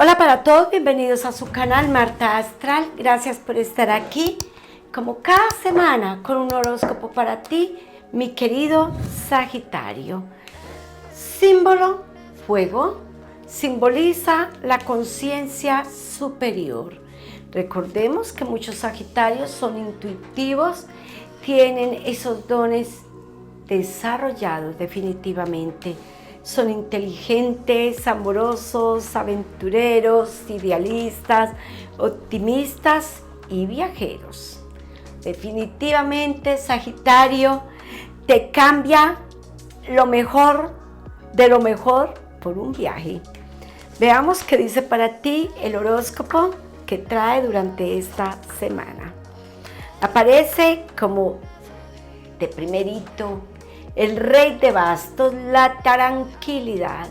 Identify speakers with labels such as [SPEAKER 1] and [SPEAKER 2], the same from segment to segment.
[SPEAKER 1] Hola para todos, bienvenidos a su canal Marta Astral. Gracias por estar aquí, como cada semana, con un horóscopo para ti, mi querido Sagitario. Símbolo, fuego, simboliza la conciencia superior. Recordemos que muchos Sagitarios son intuitivos, tienen esos dones desarrollados definitivamente. Son inteligentes, amorosos, aventureros, idealistas, optimistas y viajeros. Definitivamente, Sagitario, te cambia lo mejor de lo mejor por un viaje. Veamos qué dice para ti el horóscopo que trae durante esta semana. Aparece como de primerito el rey de bastos, la tranquilidad.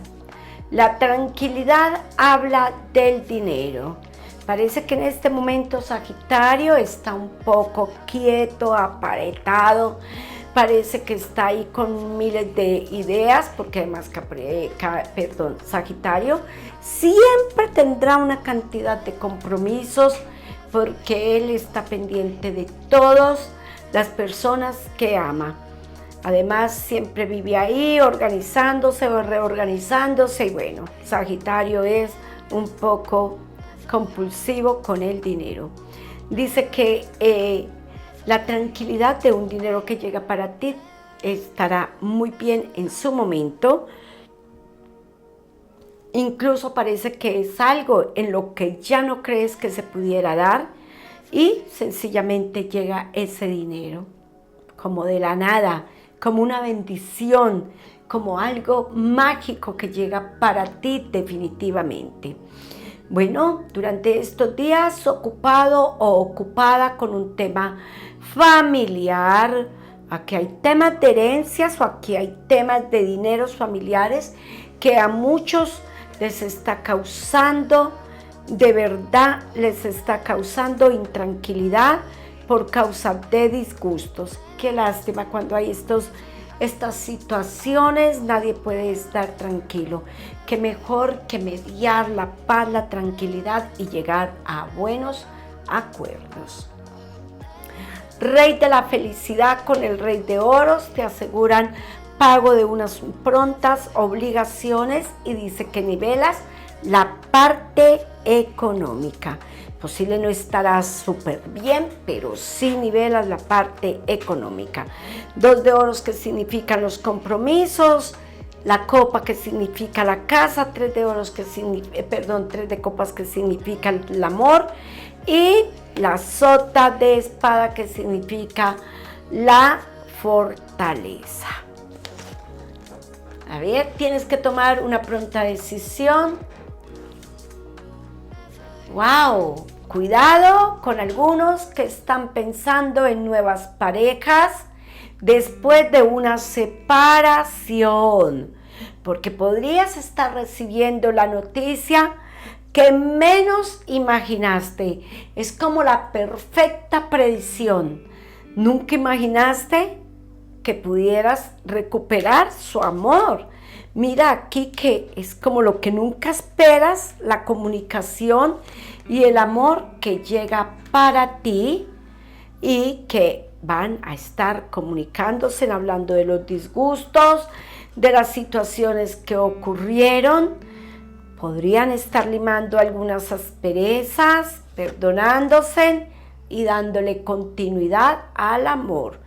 [SPEAKER 1] La tranquilidad habla del dinero. Parece que en este momento Sagitario está un poco quieto, apartado. Parece que está ahí con miles de ideas, porque además Sagitario siempre tendrá una cantidad de compromisos, porque él está pendiente de todas las personas que ama. Además, siempre vive ahí organizándose o reorganizándose. Y bueno, Sagitario es un poco compulsivo con el dinero. Dice que la tranquilidad de un dinero que llega para ti estará muy bien en su momento. Incluso parece que es algo en lo que ya no crees que se pudiera dar. Y sencillamente llega ese dinero, como de la nada, como una bendición, como algo mágico que llega para ti definitivamente. Bueno, durante estos días ocupado o ocupada con un tema familiar, aquí hay temas de herencias o aquí hay temas de dineros familiares que a muchos les está causando, de verdad les está causando intranquilidad por causa de disgustos. Qué lástima cuando hay estas situaciones, nadie puede estar tranquilo. Qué mejor que mediar la paz, la tranquilidad y llegar a buenos acuerdos. Rey de la felicidad con el rey de oros, te aseguran pago de unas prontas obligaciones y dice que nivelas la parte económica. Posible no estará súper bien, pero sí nivelas la parte económica. 2 de oros que significan los compromisos, la copa que significa la casa, 3 de oros que 3 de copas que significa el amor y la sota de espada que significa la fortaleza. A ver, tienes que tomar una pronta decisión. ¡Wow! Cuidado con algunos que están pensando en nuevas parejas después de una separación, porque podrías estar recibiendo la noticia que menos imaginaste. Es como la perfecta predicción. ¿Nunca imaginaste que pudieras recuperar su amor? Mira aquí que es como lo que nunca esperas, la comunicación y el amor que llega para ti y que van a estar comunicándose, hablando de los disgustos, de las situaciones que ocurrieron. Podrían estar limando algunas asperezas, perdonándose y dándole continuidad al amor.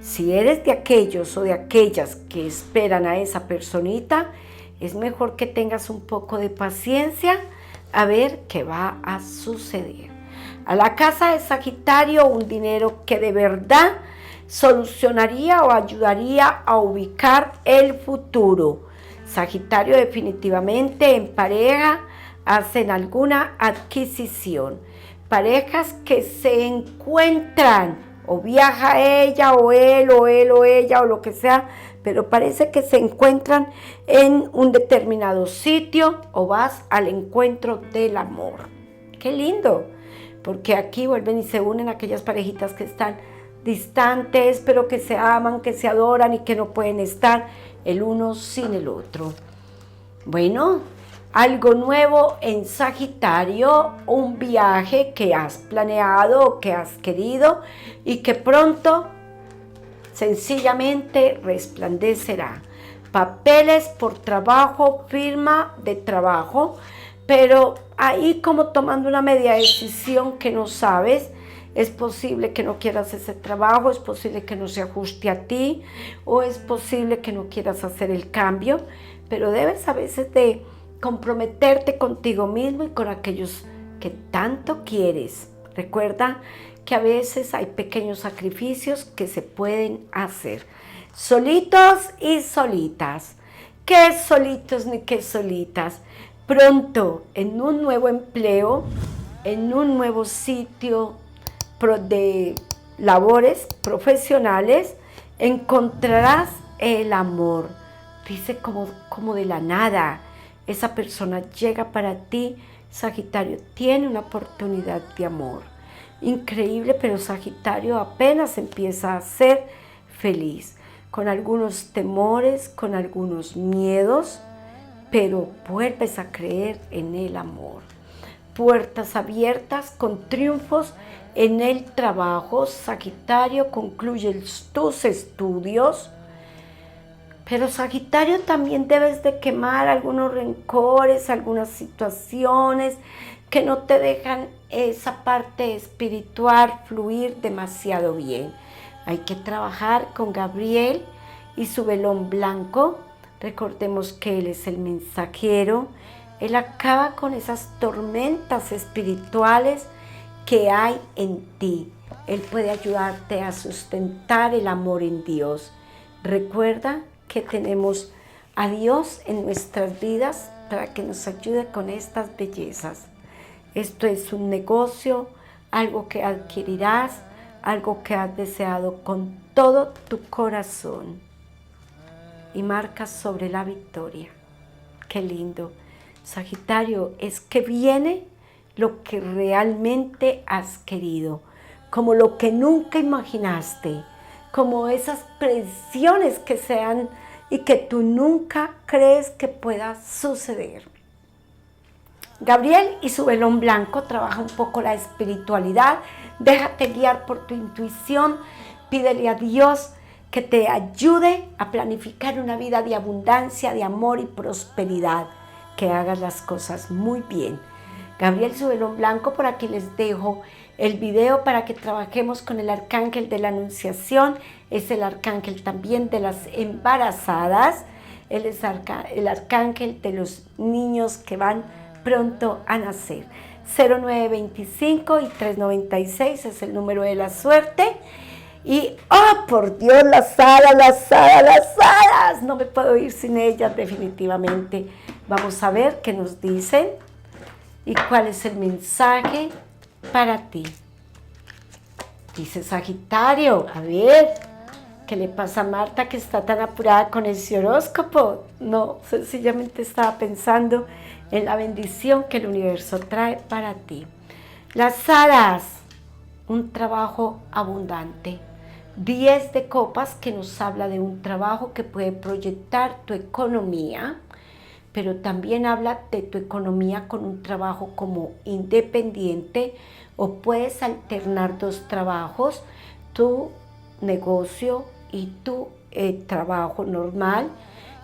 [SPEAKER 1] Si eres de aquellos o de aquellas que esperan a esa personita, es mejor que tengas un poco de paciencia a ver qué va a suceder. A la casa de Sagitario, un dinero que de verdad solucionaría o ayudaría a ubicar el futuro. Sagitario, definitivamente en pareja hacen alguna adquisición. Parejas que se encuentran, o viaja ella o él o él o ella o lo que sea, pero parece que se encuentran en un determinado sitio o vas al encuentro del amor. ¡Qué lindo! Porque aquí vuelven y se unen aquellas parejitas que están distantes, pero que se aman, que se adoran y que no pueden estar el uno sin el otro. Bueno, algo nuevo en Sagitario, un viaje que has planeado o que has querido y que pronto sencillamente resplandecerá. Papeles por trabajo, firma de trabajo, pero ahí como tomando una media decisión que no sabes. Es posible que no quieras ese trabajo, es posible que no se ajuste a ti, o es posible que no quieras hacer el cambio, pero debes a veces de comprometerte contigo mismo y con aquellos que tanto quieres. Recuerda que a veces hay pequeños sacrificios que se pueden hacer. Solitos y solitas. ¿Qué solitos ni qué solitas? Pronto, en un nuevo empleo, en un nuevo sitio de labores profesionales, encontrarás el amor. Dice como de la nada, esa persona llega para ti. Sagitario tiene una oportunidad de amor increíble, pero Sagitario apenas empieza a ser feliz, con algunos temores, con algunos miedos, pero vuelves a creer en el amor. Puertas abiertas con triunfos en el trabajo. Sagitario concluye tus estudios, pero Sagitario también debes de quemar algunos rencores, algunas situaciones que no te dejan esa parte espiritual fluir demasiado bien. Hay que trabajar con Gabriel y su velón blanco. Recordemos que él es el mensajero. Él acaba con esas tormentas espirituales que hay en ti. Él puede ayudarte a sustentar el amor en Dios. Recuerda que tenemos a Dios en nuestras vidas para que nos ayude con estas bellezas. Esto es un negocio, algo que adquirirás, algo que has deseado con todo tu corazón. Y marcas sobre la victoria. Qué lindo. Sagitario, es que viene lo que realmente has querido, como lo que nunca imaginaste, como esas predicciones que sean y que tú nunca crees que pueda suceder. Gabriel y su velón blanco trabaja un poco la espiritualidad. Déjate guiar por tu intuición, pídele a Dios que te ayude a planificar una vida de abundancia, de amor y prosperidad, que hagas las cosas muy bien. Gabriel, su velón blanco, por aquí les dejo el video para que trabajemos con el arcángel de la Anunciación. Es el arcángel también de las embarazadas. Él es el arcángel de los niños que van pronto a nacer. 0925 y 396 es el número de la suerte. Y, ¡oh, por Dios, las hadas, las hadas, las hadas! No me puedo ir sin ellas definitivamente. Vamos a ver qué nos dicen y cuál es el mensaje para ti. Dice Sagitario, a ver, ¿qué le pasa a Marta que está tan apurada con ese horóscopo? No, sencillamente estaba pensando en la bendición que el universo trae para ti. Las hadas, un trabajo abundante. 10 de copas, que nos habla de un trabajo que puede proyectar tu economía, pero también habla de tu economía con un trabajo como independiente, o puedes alternar dos trabajos, tu negocio y tu trabajo normal,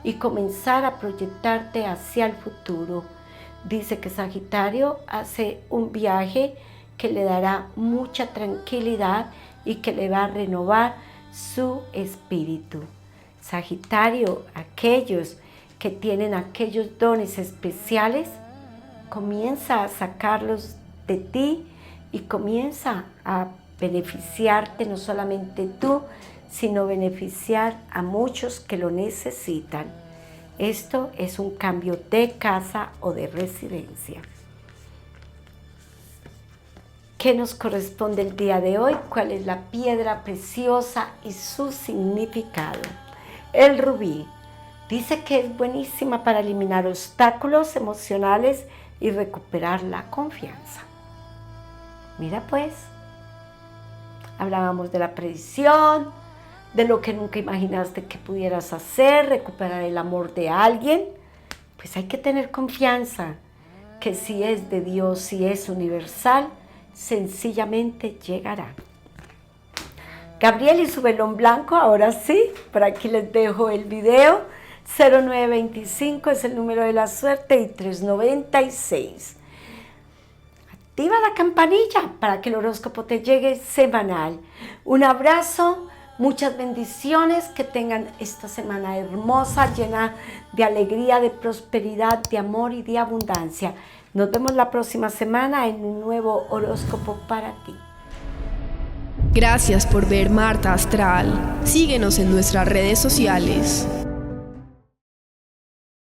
[SPEAKER 1] y comenzar a proyectarte hacia el futuro. Dice que Sagitario hace un viaje que le dará mucha tranquilidad y que le va a renovar su espíritu. Sagitario, aquellos que tienen aquellos dones especiales, comienza a sacarlos de ti y comienza a beneficiarte, no solamente tú, sino beneficiar a muchos que lo necesitan. Esto es un cambio de casa o de residencia. ¿Qué nos corresponde el día de hoy? ¿Cuál es la piedra preciosa y su significado? El rubí. Dice que es buenísima para eliminar obstáculos emocionales y recuperar la confianza. Mira pues, hablábamos de la predicción, de lo que nunca imaginaste que pudieras hacer, recuperar el amor de alguien. pues hay que tener confianza que si es de Dios, si es universal, sencillamente llegará. Gabriel y su velón blanco, ahora sí, por aquí les dejo el video. 0925 es el número de la suerte y 396. Activa la campanilla para que el horóscopo te llegue semanal. Un abrazo, muchas bendiciones, que tengan esta semana hermosa, llena de alegría, de prosperidad, de amor y de abundancia. Nos vemos la próxima semana en un nuevo horóscopo para ti.
[SPEAKER 2] Gracias por ver Marta Astral. Síguenos en nuestras redes sociales.